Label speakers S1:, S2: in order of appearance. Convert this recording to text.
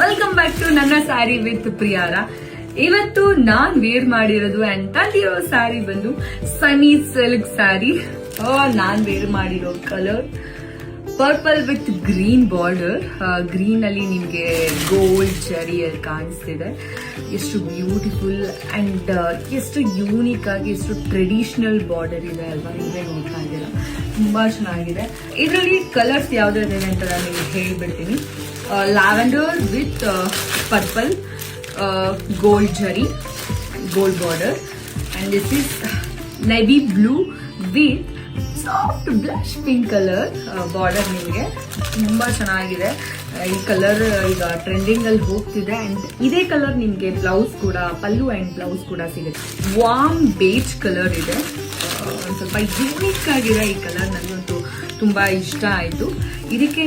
S1: Welcome back to ನನ್ನ sari with ಪ್ರಿಯಾರ. ಇವತ್ತು ನಾನ್ wear ಮಾಡಿರೋದು ಅಂಡ್ ತಂದಿರೋ ಸ್ಯಾರಿ ಬಂದು ಸನಿ ಸಿಲ್ಕ್ ಸ್ಯಾರಿ. ನಾನ್ ವೇರ್ ಮಾಡಿರೋ colour purple with green border. Green ಅಲ್ಲಿ ನಿಮ್ಗೆ ಗೋಲ್ಡ್ ಜರಿಯಲ್ಲಿ ಕಾಣಿಸ್ತಿದೆ. ಎಷ್ಟು ಬ್ಯೂಟಿಫುಲ್ ಅಂಡ್ ಎಷ್ಟು ಯೂನಿಕ್ ಆಗಿ ಎಷ್ಟು ಟ್ರೆಡಿಷನಲ್ ಬಾರ್ಡರ್ ಇದೆ ಅಲ್ವಾ, ನೀವೇ ನೋಡ್ತಾ ಇದ್ದೀರಾ, ತುಂಬಾ ಚೆನ್ನಾಗಿದೆ. ಇದರಲ್ಲಿ ಕಲರ್ಸ್ ಯಾವ್ದಿದೆ ಅಂತ ನಾನು ನಿಮ್ಗೆ ಹೇಳ್ಬಿಡ್ತೀನಿ. Lavender with purple, gold zari, gold border, and this is navy blue with soft blush pink colour border. ನಿಮಗೆ ತುಂಬಾ ಚೆನ್ನಾಗಿದೆ ಈ ಕಲರ್, ಈಗ ಟ್ರೆಂಡಿಂಗ್ ಅಲ್ಲಿ ಹೋಗ್ತಿದೆ. ಅಂಡ್ ಇದೇ ಕಲರ್ ನಿಮ್ಗೆ ಬ್ಲೌಸ್ ಕೂಡ, ಪಲ್ಲು ಅಂಡ್ ಬ್ಲೌಸ್ ಕೂಡ ಸಿಗುತ್ತೆ. ವಾರ್ಮ್ ಬೇಜ್ ಕಲರ್ ಇದೆ. ಸ್ವಲ್ಪ ಯೂನಿಕ್ ಆಗಿದೆ ಈ ಕಲರ್, ನನಗಂತೂ ತುಂಬಾ ಇಷ್ಟ ಆಯ್ತು. ಇದಕ್ಕೆ